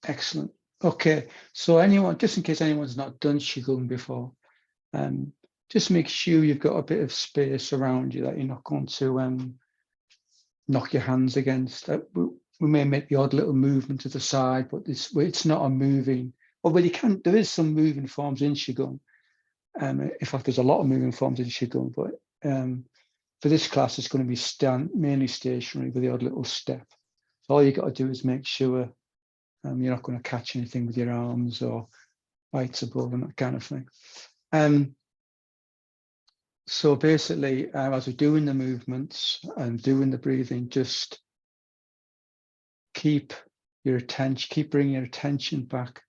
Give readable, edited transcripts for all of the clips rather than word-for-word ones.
Excellent. Okay, so anyone, just in case anyone's not done Qigong before, just make sure you've got a bit of space around you that you're not going to knock your hands against. We may make the odd little movement to the side, but it's not a moving, well, you can, there is some moving forms in Qigong. In fact, there's a lot of moving forms in Qigong, but for this class, it's going to be mainly stationary with the odd little step. So all you got to do is make sure you're not going to catch anything with your arms or bites above and that kind of thing. So basically, as we're doing the movements and doing the breathing, just keep bringing your attention back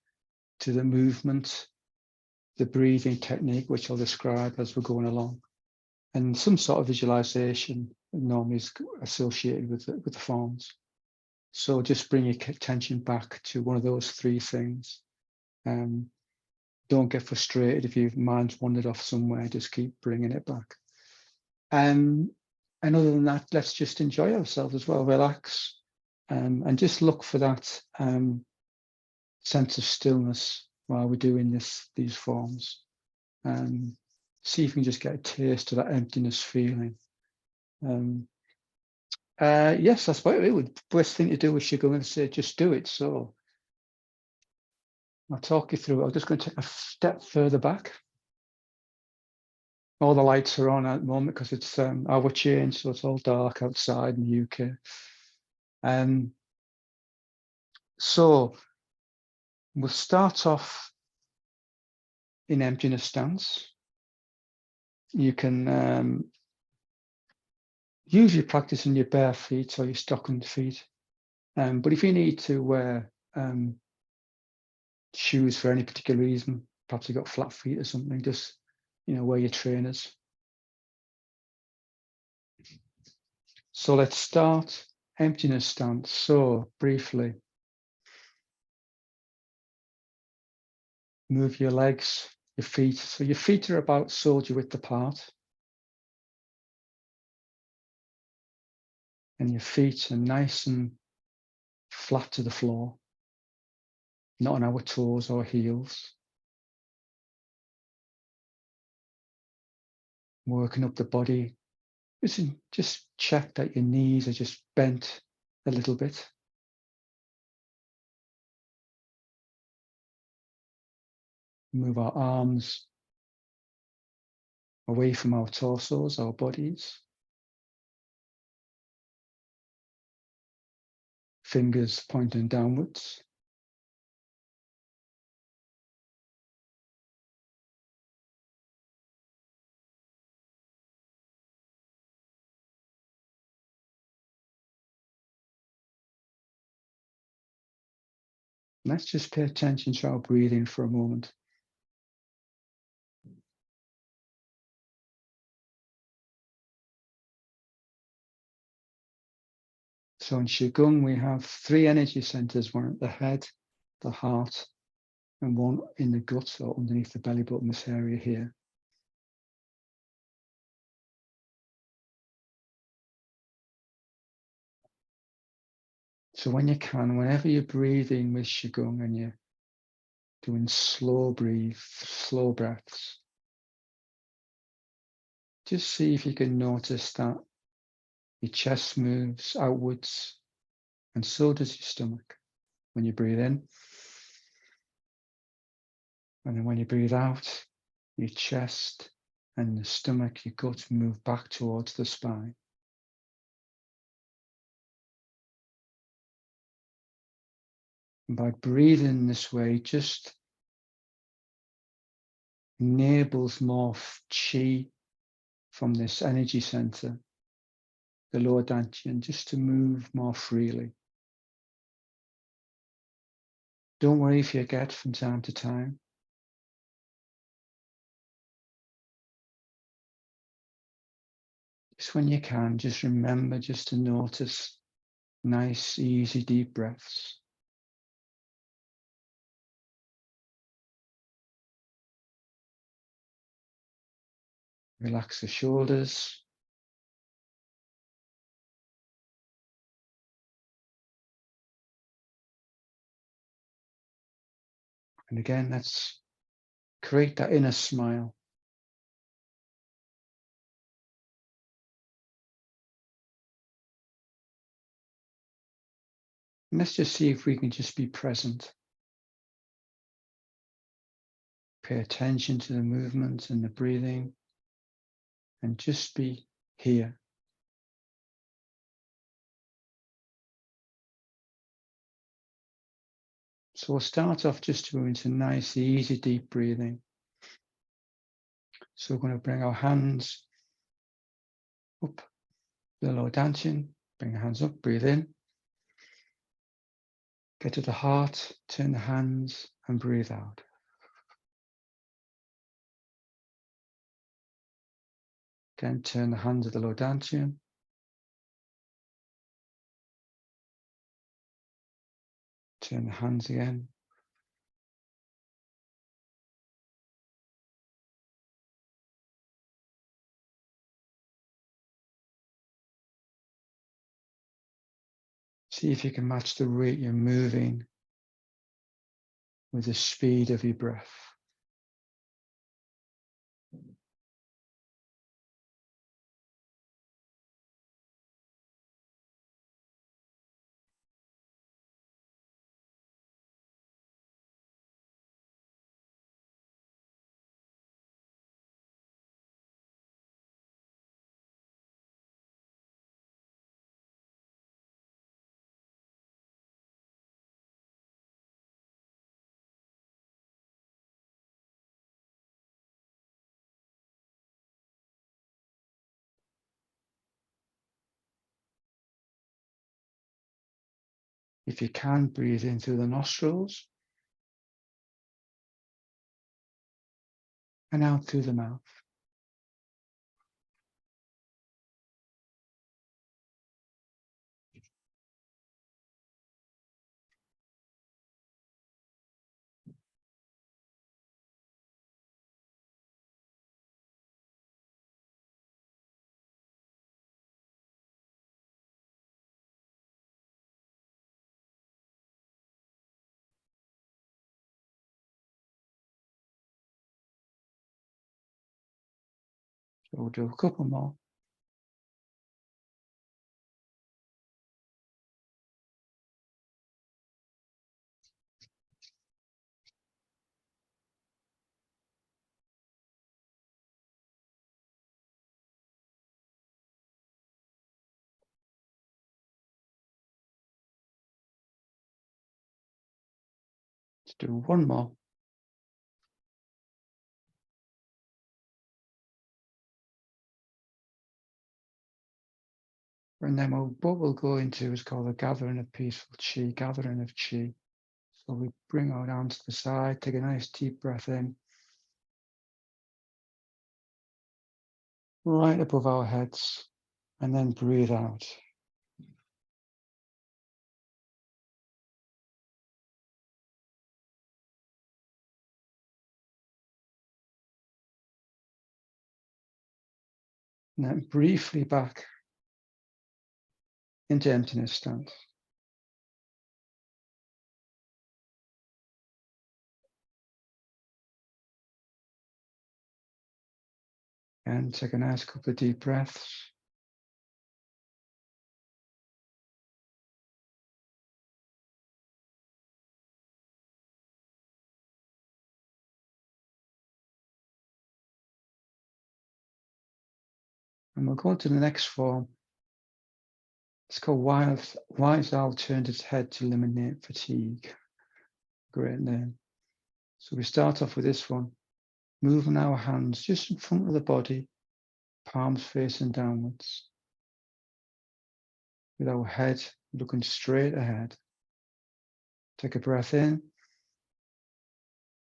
to the movement, the breathing technique, which I'll describe as we're going along, and some sort of visualization normally is associated with the forms. So just bring your attention back to one of those three things. Don't get frustrated if your mind's wandered off somewhere, just keep bringing it back. And other than that, let's just enjoy ourselves as well, relax, and just look for that sense of stillness while we're doing these forms. See if you can just get a taste of that emptiness feeling. Yes, that's what it would. Best thing to do is you're going to say, just do it. So I'll talk you through it. I'm just going to take a step further back. All the lights are on at the moment because it's hour change, so it's all dark outside in the UK. So we'll start off in emptiness stance. You can usually practice in your bare feet or your stockinged feet. But if you need to wear shoes for any particular reason, perhaps you've got flat feet or something, just wear your trainers. So let's start emptiness stance. So briefly, move your legs, your feet. So your feet are about shoulder width apart. And your feet are nice and flat to the floor, not on our toes or heels. Working up the body. Just check that your knees are just bent a little bit. Move our arms away from our torsos, our bodies. Fingers pointing downwards. Let's just pay attention to our breathing for a moment. So in Qigong, we have three energy centers, one at the head, the heart, and one in the gut or underneath the belly button, this area here. So when you can, whenever you're breathing with Qigong and you're doing slow breaths, just see if you can notice that your chest moves outwards, and so does your stomach when you breathe in. And then when you breathe out, your chest and the stomach, your gut move back towards the spine. And by breathing this way, just enables more chi from this energy center, the lower dantian, just to move more freely. Don't worry if you get from time to time. Just when you can, just remember just to notice nice, easy, deep breaths. Relax the shoulders. And again, let's create that inner smile. And let's just see if we can just be present. Pay attention to the movement and the breathing, and just be here. So we'll start off just doing some nice, easy, deep breathing. So we're going to bring our hands up, the lower dantian, bring the hands up, breathe in. Get to the heart, turn the hands and breathe out. Again, turn the hands to the lower dantian. Turn the hands again. See if you can match the rate you're moving with the speed of your breath. If you can, breathe in through the nostrils and out through the mouth. So we'll do a couple more. Let's do one more. And then what we'll go into is called a gathering of peaceful chi, gathering of chi. So we bring our hands to the side, take a nice deep breath in, right above our heads, and then breathe out. And then briefly back into emptiness stance. And take a nice couple of deep breaths. And we'll go to the next form. It's called Wise Owl Turned Its Head to Eliminate Fatigue. Great name. So we start off with this one. Moving our hands just in front of the body, palms facing downwards. With our head looking straight ahead. Take a breath in.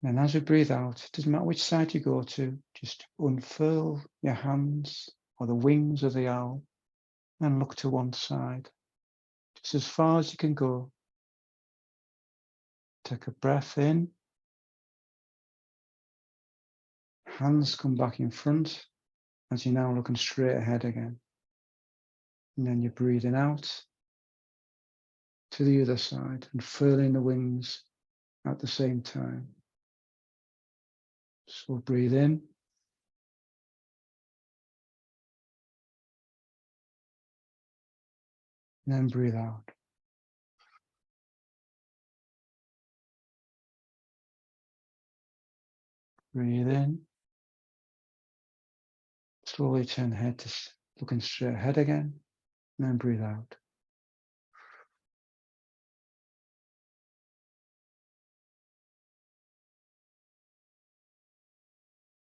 And as we breathe out, it doesn't matter which side you go to, just unfurl your hands or the wings of the owl and look to one side. Just as far as you can go. Take a breath in. Hands come back in front as you're now looking straight ahead again. And then you're breathing out to the other side and furling the wings at the same time. So breathe in. And then breathe out. Breathe in. Slowly turn the head to looking straight ahead again. And then breathe out.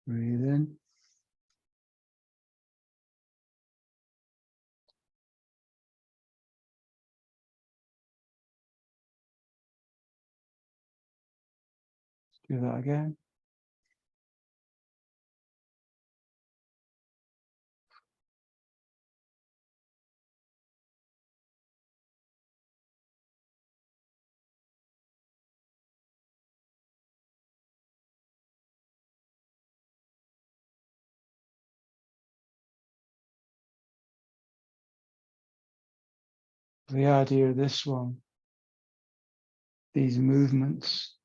Breathe in. Do that again. The idea of this one, these movements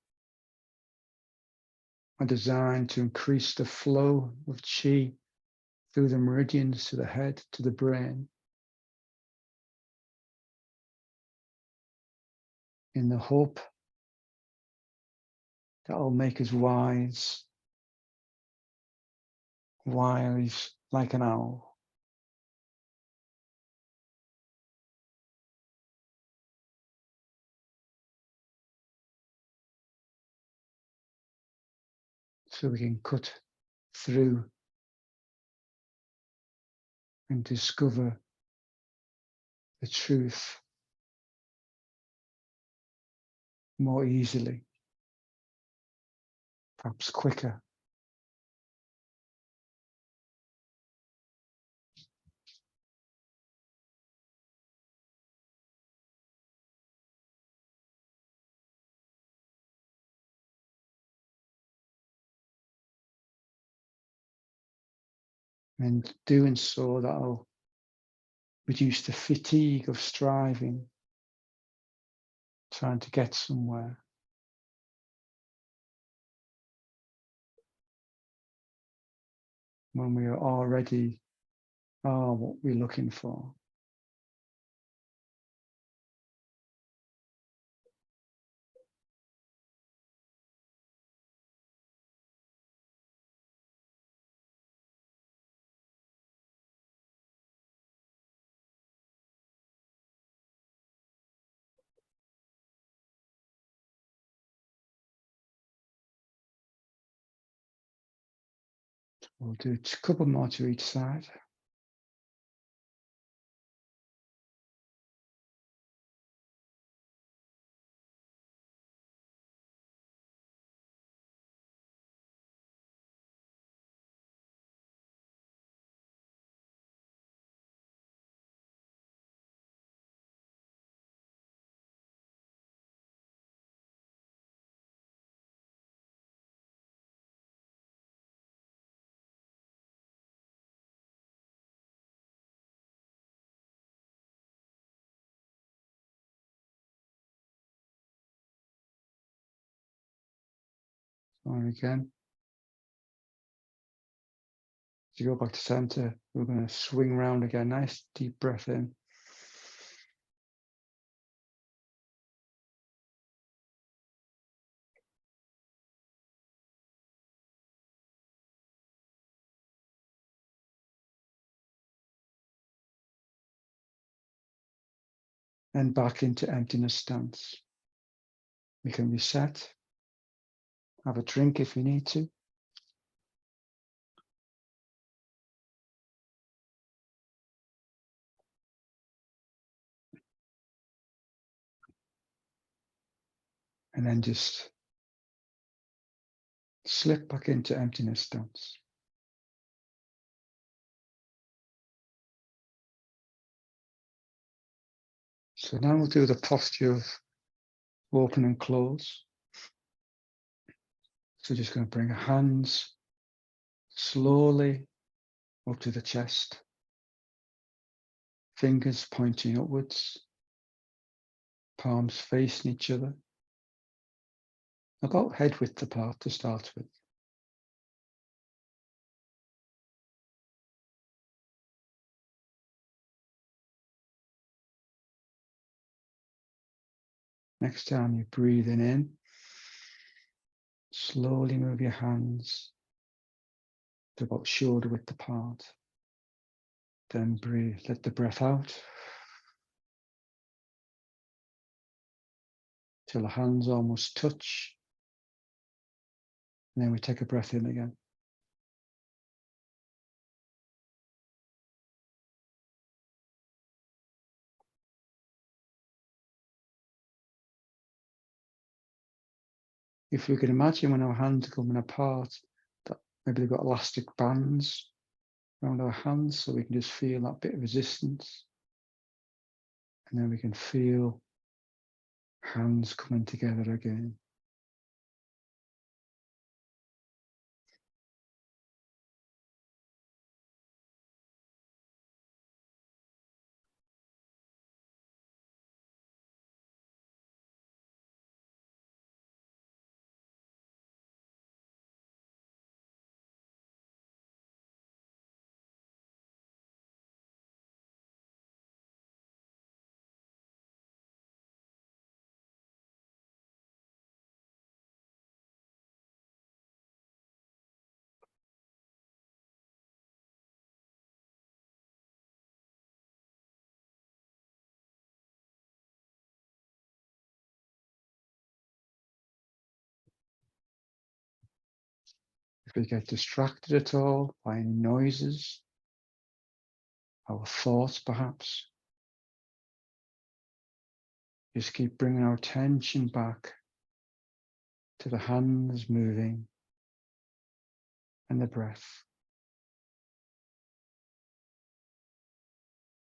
are designed to increase the flow of qi through the meridians to the head, to the brain, in the hope that will make us wise like an owl. So we can cut through and discover the truth more easily, perhaps quicker. And doing so, that'll reduce the fatigue of striving, trying to get somewhere. When we already are what we're looking for. We'll do a couple more to each side. And again, as you go back to center, we're going to swing round again. Nice deep breath in. And back into emptiness stance. We can reset, have a drink if you need to. And then just slip back into emptiness stance. So now we'll do the posture of open and close. So just going to bring our hands slowly up to the chest, fingers pointing upwards, palms facing each other, about head width apart to start with. Next time you're breathing in, slowly move your hands to about shoulder width apart. Then breathe, let the breath out till the hands almost touch. And then we take a breath in again. If we can imagine when our hands are coming apart, that maybe they've got elastic bands around our hands, so we can just feel that bit of resistance. And then we can feel hands coming together again. If we get distracted at all by any noises, our thoughts perhaps, just keep bringing our attention back to the hands moving and the breath.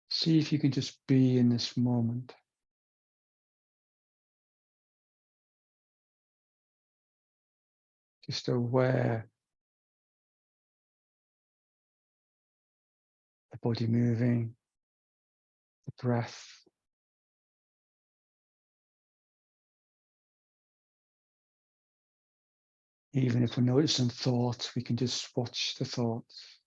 See if you can just be in this moment. Just aware the body moving, the breath. Even if we're noticing thoughts, we can just watch the thoughts.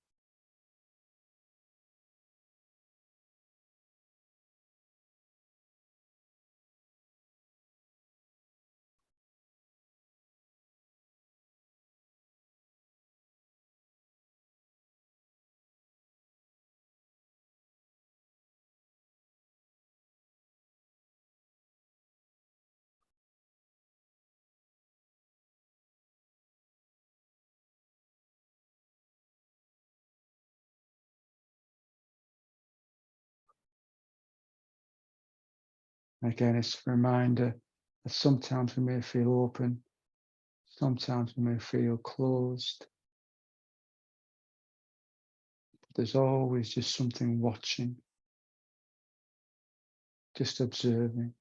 Again, it's a reminder that sometimes we may feel open, sometimes we may feel closed. But there's always just something watching, just observing.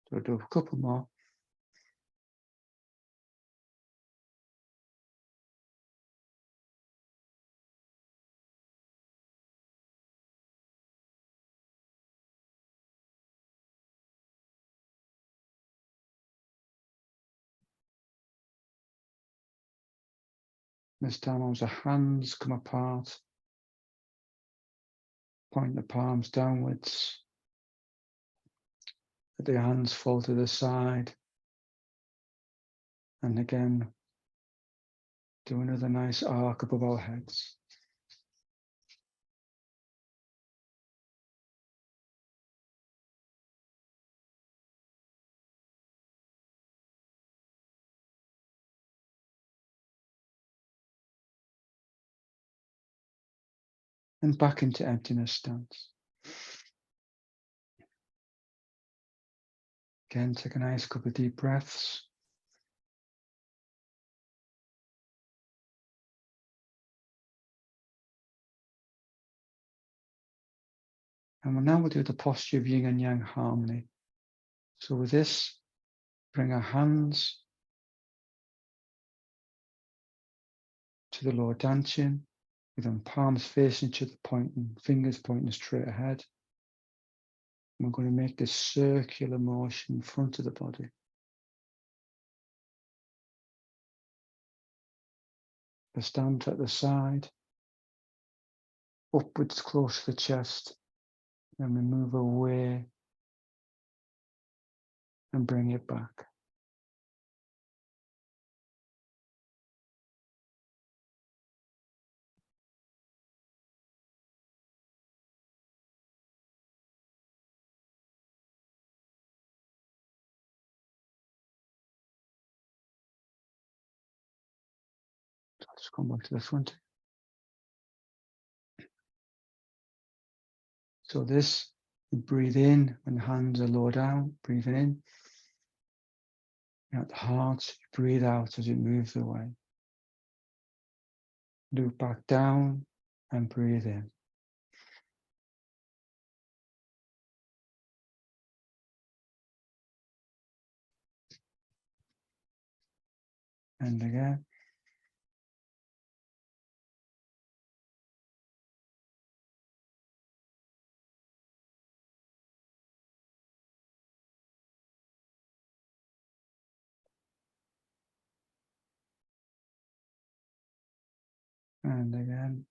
So I'll do a couple more. This time as the hands come apart, point the palms downwards, let the hands fall to the side. And again, do another nice arc above our heads. And back into emptiness stance. Again, take a nice couple of deep breaths. And now we'll do the posture of Yin and Yang harmony. So with this, Bring our hands to the lower dantian, with them palms facing each other, pointing, fingers pointing straight ahead. And we're going to make this circular motion in front of the body. The stand at the side, upwards close to the chest, and we move away and bring it back. Just come back to the front. So this, you breathe in when the hands are low down, breathing in. At the heart, you breathe out as it moves away. Loop back down and breathe in. And again. And again.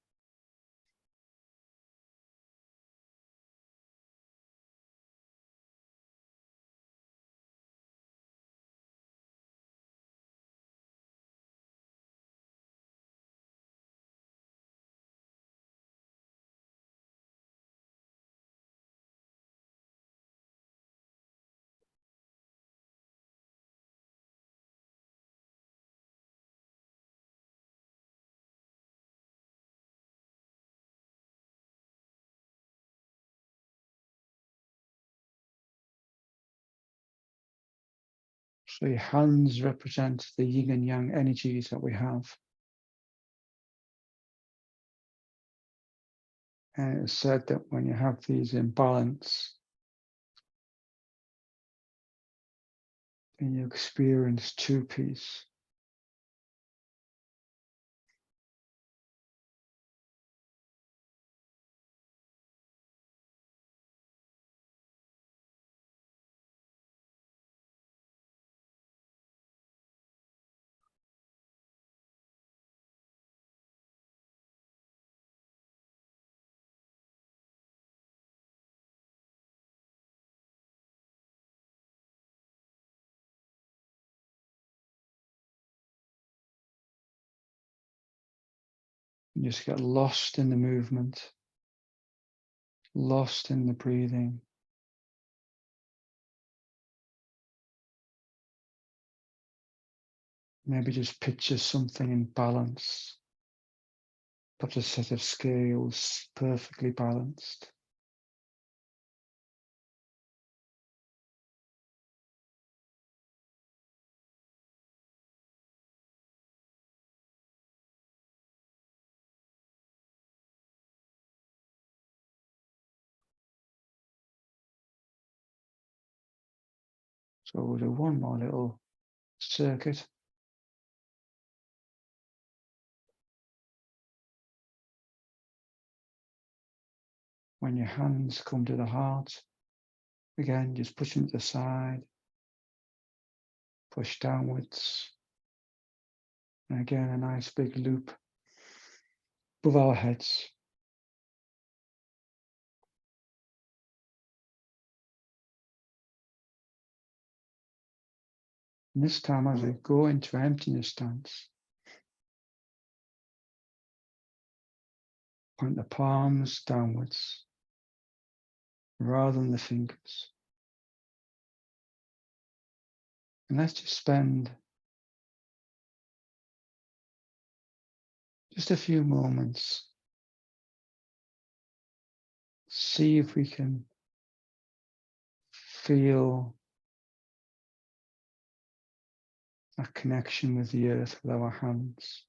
So your hands represent the yin and yang energies that we have. And it's said that when you have these in balance, then you experience two peace. You just get lost in the movement, lost in the breathing. Maybe just picture something in balance, perhaps a set of scales perfectly balanced. So we'll do one more little circuit. When your hands come to the heart, again, just push them to the side, push downwards. And again, a nice big loop above our heads. And this time, as we go into emptiness stance, point the palms downwards rather than the fingers. And let's just spend just a few moments. See if we can feel a connection with the earth with our hands.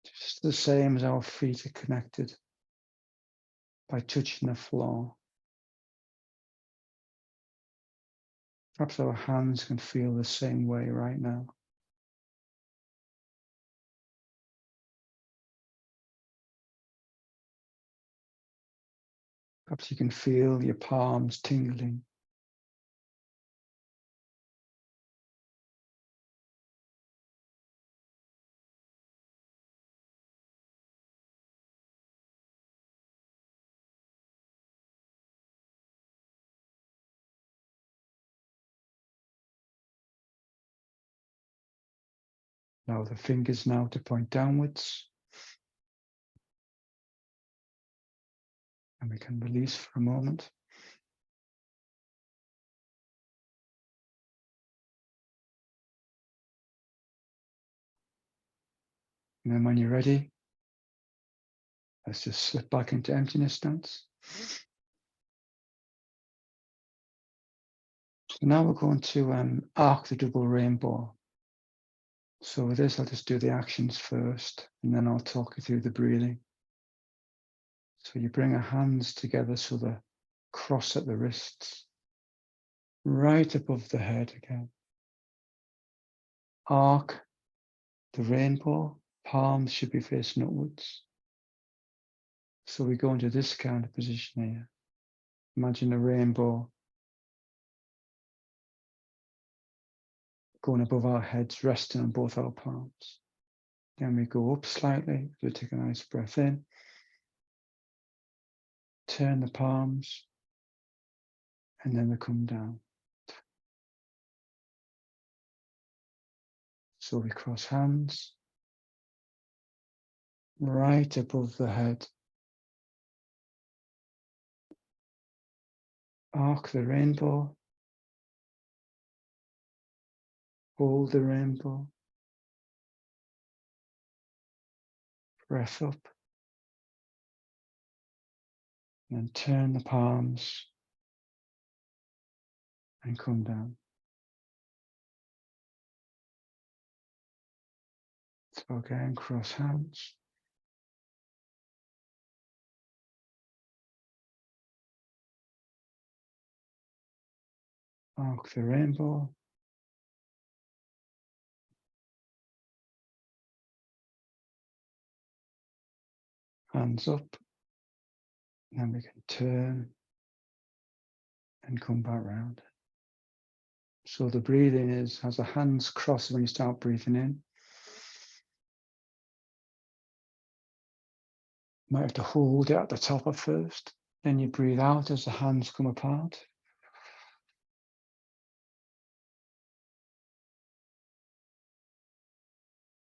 Just the same as our feet are connected by touching the floor. Perhaps our hands can feel the same way right now. Perhaps you can feel your palms tingling. Allow the fingers now to point downwards. And we can release for a moment. And then when you're ready, let's just slip back into emptiness stance. So now we're going to arc the double rainbow. So with this, I'll just do the actions first, and then I'll talk you through the breathing. So you bring your hands together so they're cross at the wrists, right above the head again. Arc the rainbow, palms should be facing upwards. So we go into this kind of position here. Imagine a rainbow going above our heads, resting on both our palms. Then we go up slightly, we take a nice breath in. Turn the palms, and then we come down. So we cross hands, right above the head. Arc the rainbow. Hold the rainbow. Breath up. And then turn the palms and come down. So again, cross hands. Arc the rainbow. Hands up. And we can turn and come back round. So the breathing is as the hands cross when you start breathing in. You might have to hold it at the top at first. Then you breathe out as the hands come apart.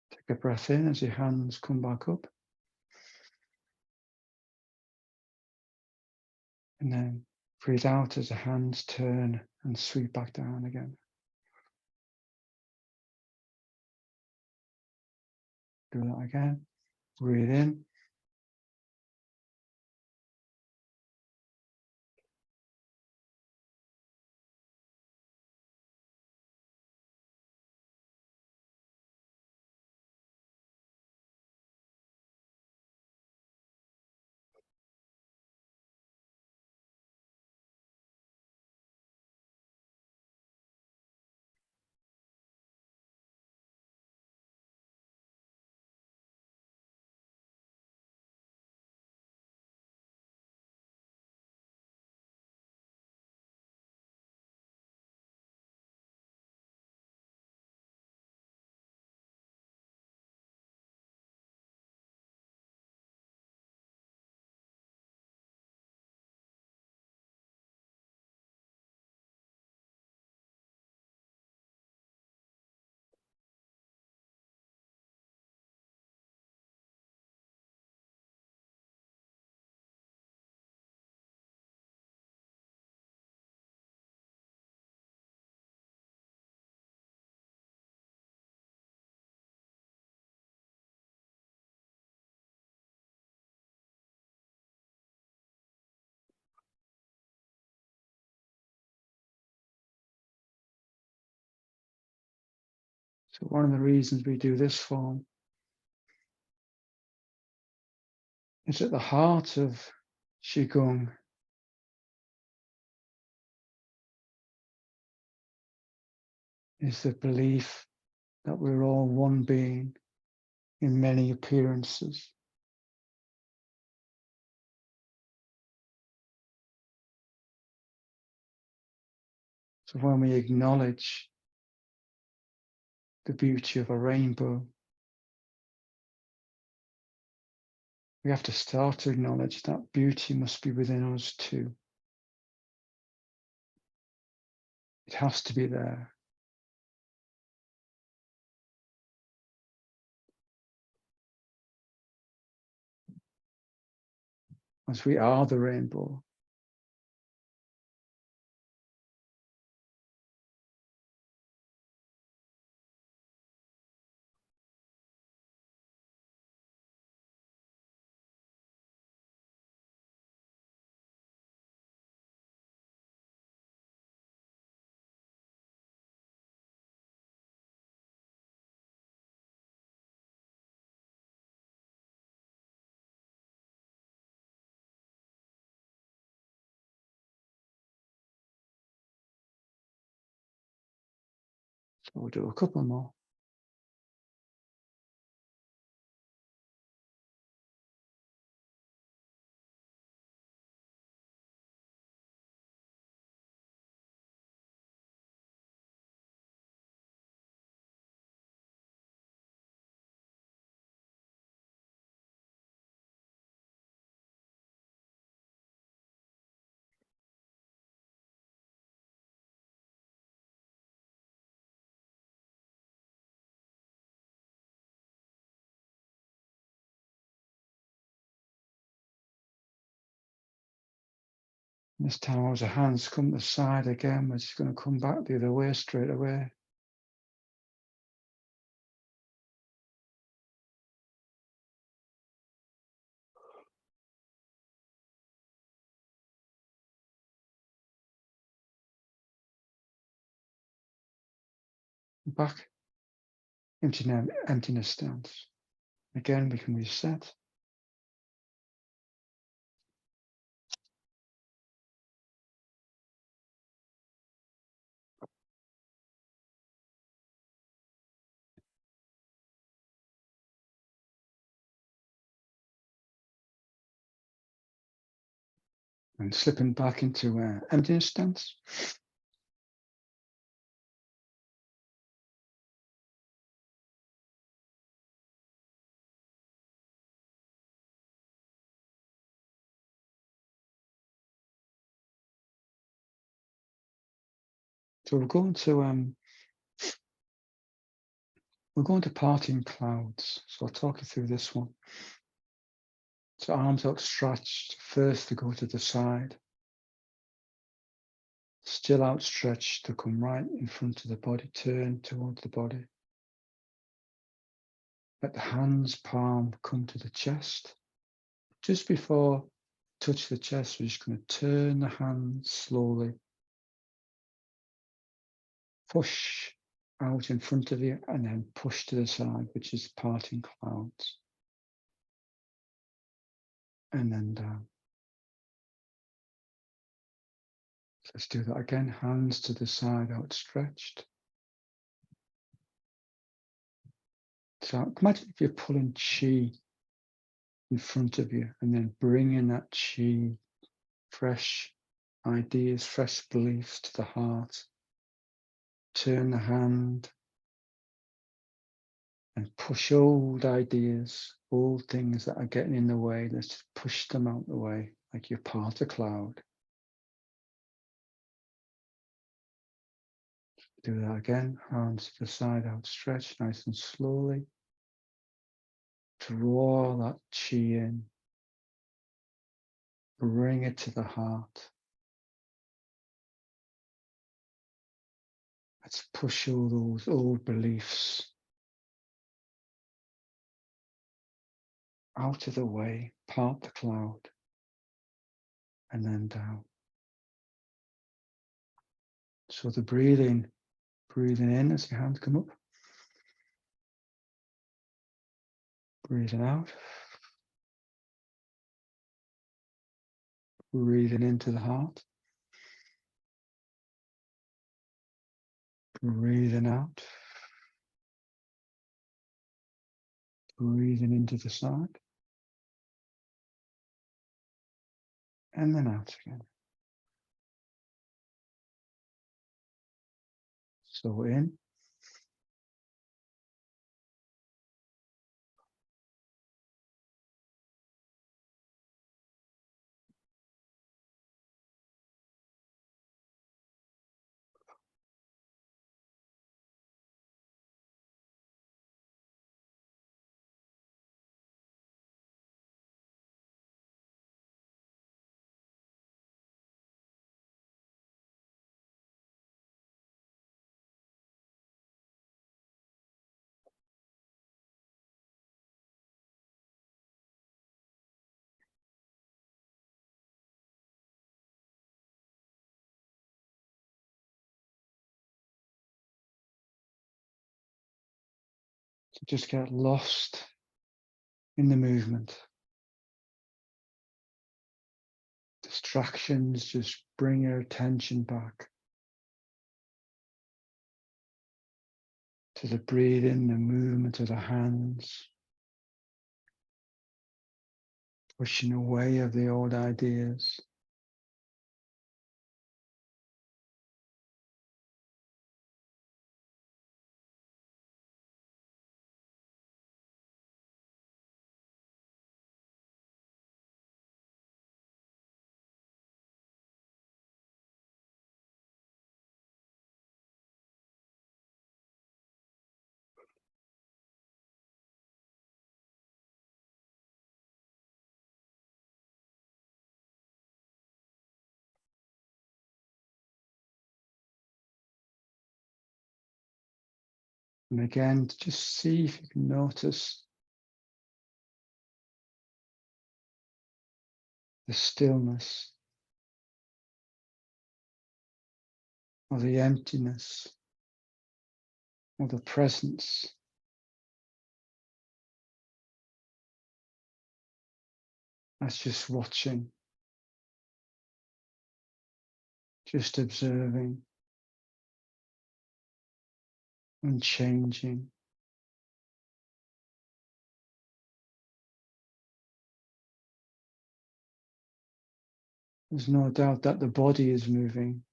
Take a breath in as your hands come back up. And then breathe out as the hands turn and sweep back down again. Do that again. Breathe in. So one of the reasons we do this form is at the heart of Qigong is the belief that we're all one being in many appearances. So when we acknowledge the beauty of a rainbow, we have to start to acknowledge that beauty must be within us too. It has to be there. As we are the rainbow. So we'll do a couple more. This time as the hands come to the side again, we're just going to come back the other way straight away. Back into emptiness stance. Again, we can reset. And slipping back into emptiness stance. So we're going to parting clouds. So I'll talk you through this one. So arms outstretched, first to go to the side. Still outstretched to come right in front of the body, turn towards the body. Let the hands palm come to the chest. Just before touch the chest, we're just going to turn the hands slowly. Push out in front of you and then push to the side, which is parting clouds. And then down. Let's do that again. Hands to the side, outstretched. So imagine if you're pulling chi in front of you and then bringing that chi, fresh ideas, fresh beliefs to the heart. Turn the hand and push old ideas, old things that are getting in the way. Let's just push them out the way like you're part of a cloud. Do that again, hands to the side outstretched, nice and slowly. Draw that chi in. Bring it to the heart. Let's push all those old beliefs out of the way, part the cloud, and then down. So the breathing in as your hands come up. Breathing out. Breathing into the heart. Breathing out. Breathing into the side. And then out again. So in. So just get lost in the movement. Distractions, just bring your attention back to the breathing, the movement of the hands, pushing away of the old ideas. And again, just see if you can notice the stillness or the emptiness or the presence. That's just watching, just observing and changing. There's no doubt that the body is moving.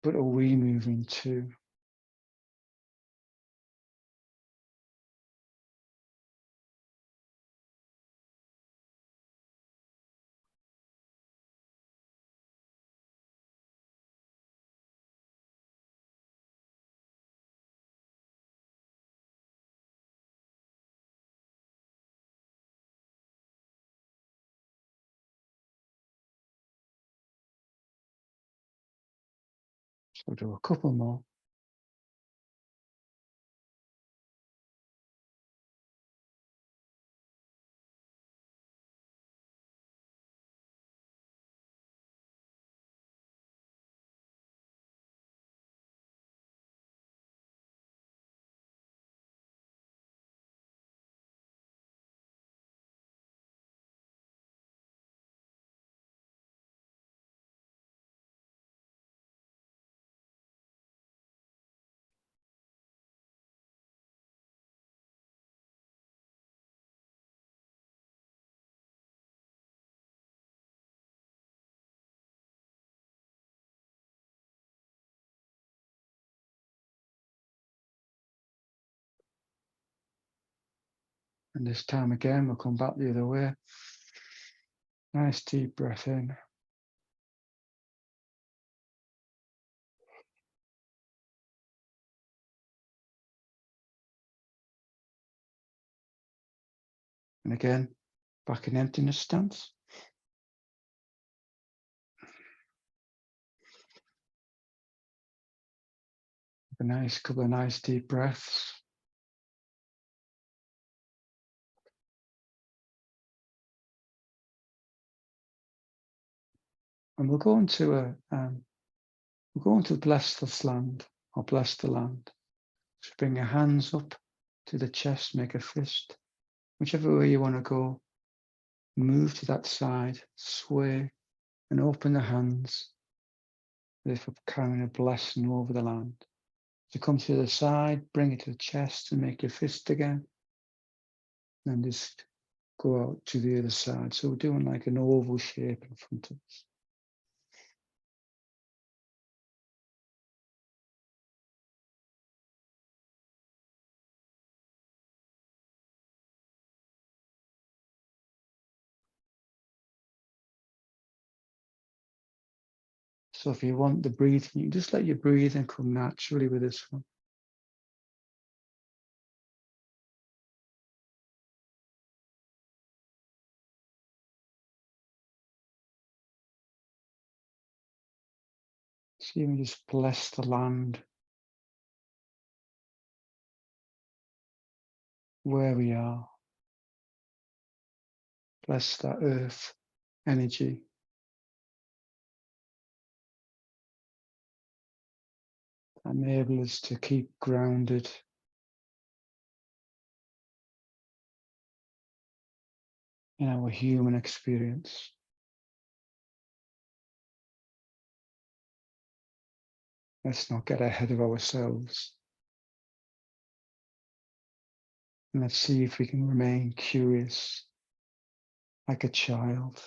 But are we moving too? So we'll do a couple more. And this time again, we'll come back the other way. Nice deep breath in. And again, back in emptiness stance. A nice couple of nice deep breaths. And we'll go into bless this land or bless the land. So bring your hands up to the chest, make a fist. Whichever way you want to go, move to that side, sway, and open the hands as if we're carrying a blessing over the land. To come to the side, bring it to the chest and make your fist again. And just go out to the other side. So we're doing like an oval shape in front of us. So if you want the breathing, you just let your breathing come naturally with this one. So you can just bless the land where we are. Bless that earth energy. Enable us to keep grounded in our human experience. Let's not get ahead of ourselves. And let's see if we can remain curious like a child.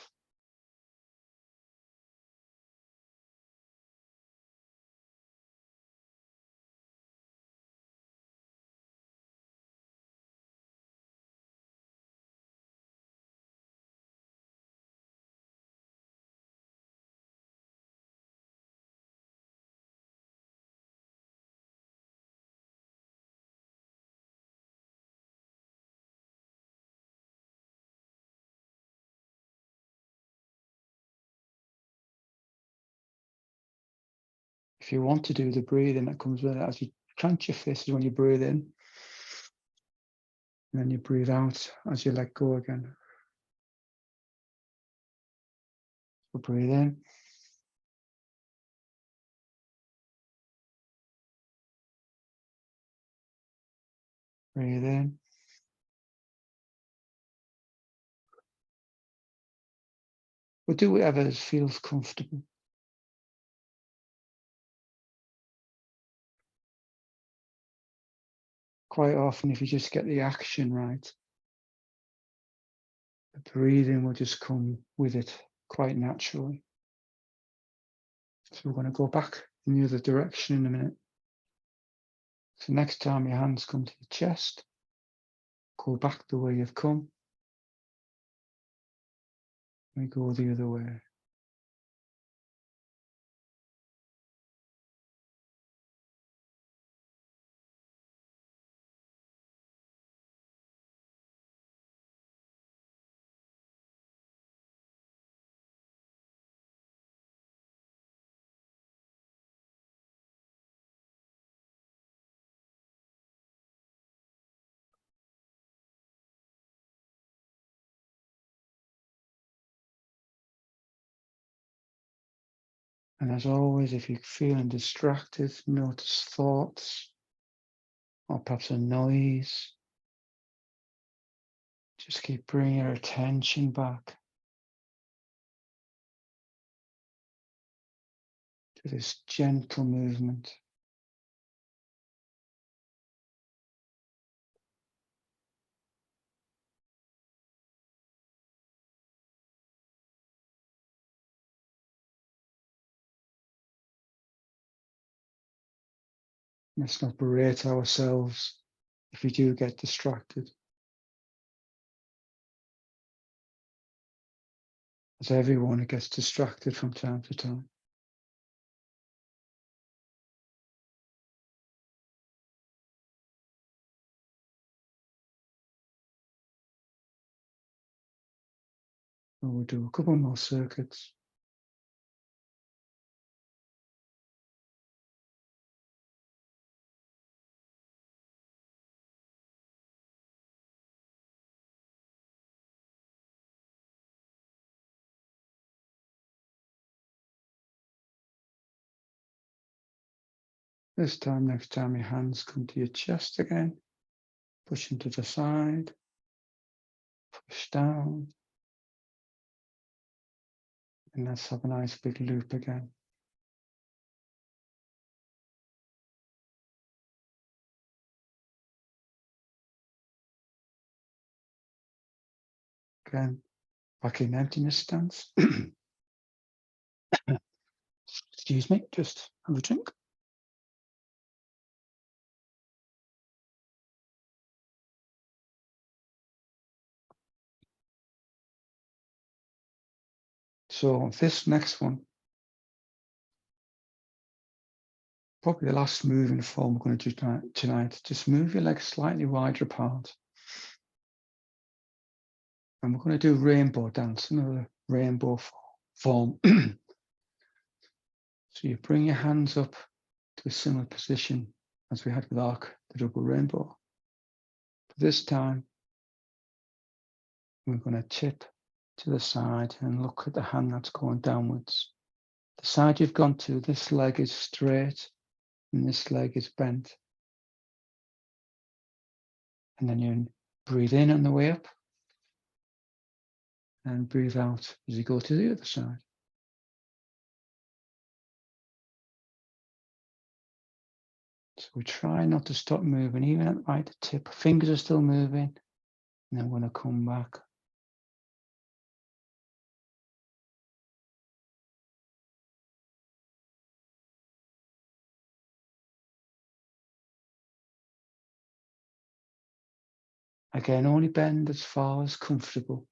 If you want to do the breathing that comes with it, as you clench your fists when you breathe in, and then you breathe out as you let go again. So breathe in. Breathe in. But do whatever feels comfortable. Quite often, if you just get the action right, the breathing will just come with it quite naturally. So we're going to go back in the other direction in a minute. So next time your hands come to your chest, go back the way you've come. We go the other way. And as always, if you're feeling distracted, notice thoughts or perhaps a noise. Just keep bringing your attention back to this gentle movement. Let's not berate ourselves if we do get distracted, as everyone gets distracted from time to time. And we'll do a couple more circuits. This time, next time your hands come to your chest again, push them to the side. push down. And let's have a nice big loop again. Again, back in emptiness stance. Excuse me, just have a drink. So this next one, probably the last moving form we're going to do tonight. Just move your legs slightly wider apart. And we're going to do rainbow dance, another rainbow form. So you bring your hands up to a similar position as we had with the double rainbow. But this time, we're going to tip to the side and look at the hand that's going downwards. The side you've gone to, this leg is straight and this leg is bent. And then you breathe in on the way up and breathe out as you go to the other side. So we try not to stop moving, even at right the tip. Fingers are still moving. And then we're going to come back. Again, only bend as far as comfortable.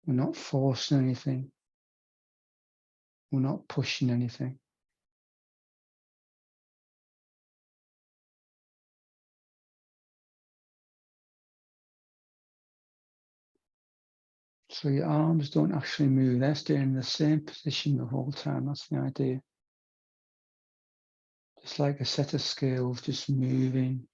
We're not forcing anything. We're not pushing anything. So your arms don't actually move. They're staying in the same position the whole time. That's the idea. Just like a set of scales, just moving.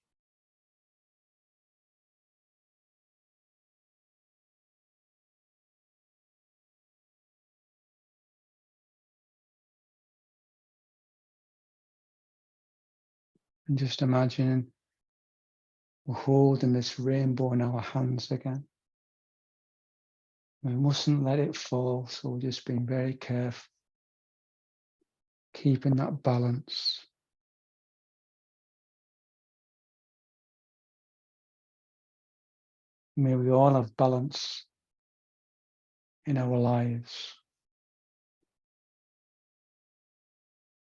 And just imagining we're holding this rainbow in our hands again. We mustn't let it fall, so we're just being very careful, keeping that balance. May we all have balance in our lives.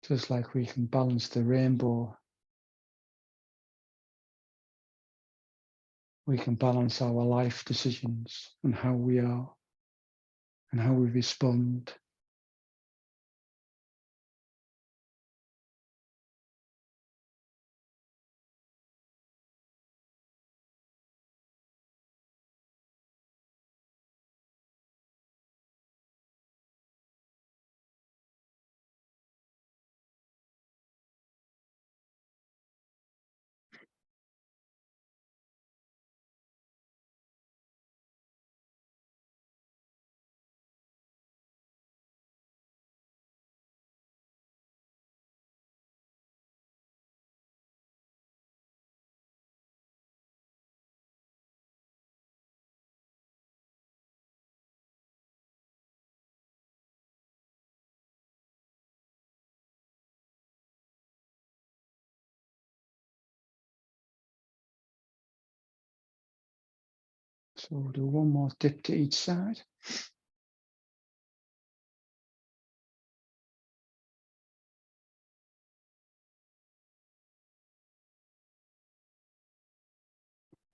Just like we can balance the rainbow, we can balance our life decisions and how we are and how we respond. So we'll do one more dip to each side.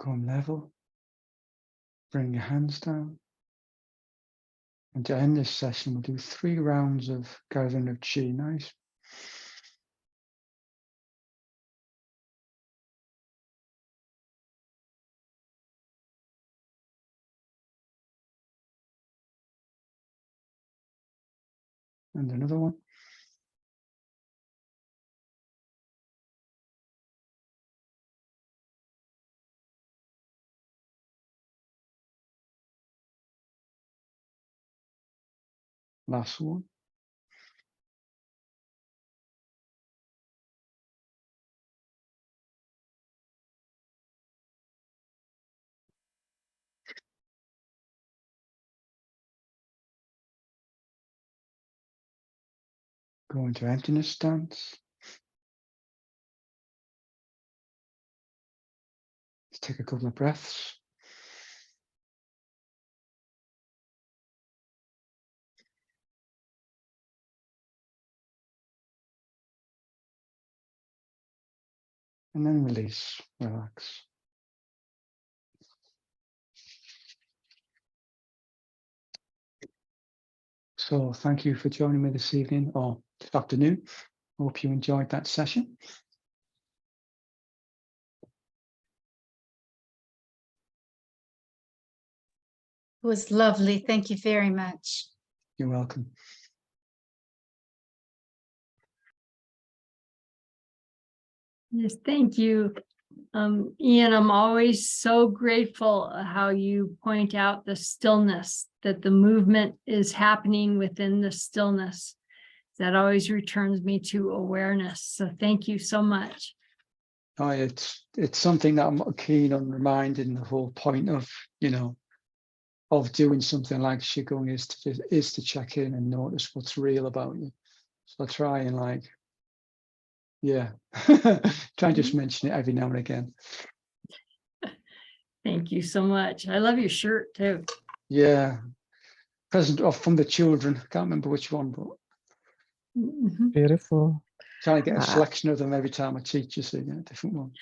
Come level. Bring your hands down. And to end this session, we'll do 3 rounds of gathering of chi. Nice. And another one. Last one. Go into emptiness stance. Let's take a couple of breaths. And then release, relax. So thank you for joining me this evening or this afternoon. Hope you enjoyed that session. It was lovely. Thank you very much. You're welcome. Yes, thank you. Ian, I'm always so grateful how you point out the stillness, that the movement is happening within the stillness. That always returns me to awareness. So thank you so much. Oh, it's something that I'm keen on reminding. The whole point of, of doing something like Qigong is to check in and notice what's real about you. So I try and try and just mention it every now and again. Thank you so much. I love your shirt too. Yeah, present off from the children. I can't remember which one, but Beautiful. trying to get a selection of them every time I teach, you see, a different one.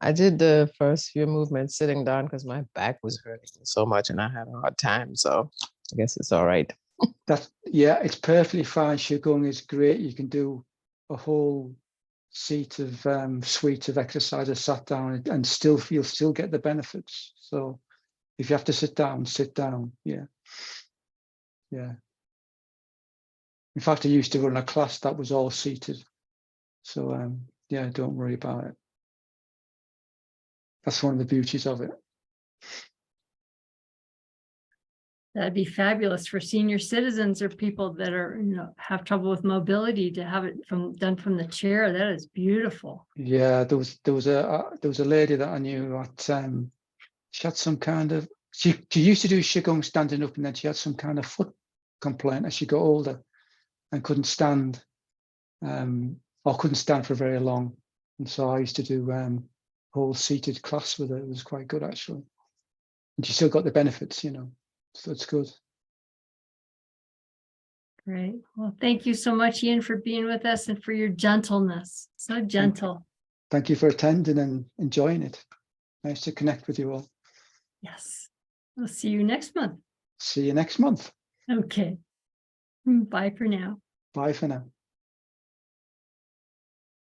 I did the first few movements sitting down because my back was hurting so much and I had a hard time. So I guess it's all right. It's perfectly fine. Qigong is great. You can do a whole suite of exercises sat down and still get the benefits. So if you have to sit down, sit down. Yeah. In fact, I used to run a class that was all seated. So don't worry about it. That's one of the beauties of it. That'd be fabulous for senior citizens or people that are, have trouble with mobility to have it done from the chair. That is beautiful. Yeah, there was a lady that I knew at she had some kind of she used to do Qigong standing up, and then she had some kind of foot complaint as she got older and couldn't stand or couldn't stand for very long. And so I used to do whole seated class with her. It was quite good actually. And she still got the benefits, so it's good. Great. Well, thank you so much, Ian, for being with us and for your gentleness. So gentle. Thank you for attending and enjoying it. Nice to connect with you all. Yes. We'll see you next month. See you next month. Okay. Bye for now. Bye for now.